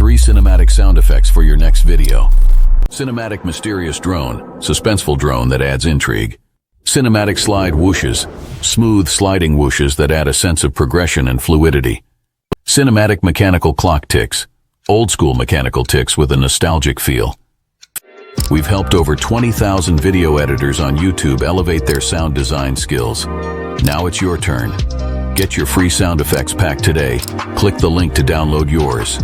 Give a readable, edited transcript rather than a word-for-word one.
3 cinematic sound effects for your next video. Cinematic mysterious drone, suspenseful drone that adds intrigue. Cinematic slide whooshes, smooth sliding whooshes that add a sense of progression and fluidity. Cinematic mechanical clock ticks, old school mechanical ticks with a nostalgic feel. We've helped over 20,000 video editors on YouTube elevate their sound design skills. Now it's your turn. Get your free sound effects pack today. Click the link to download yours.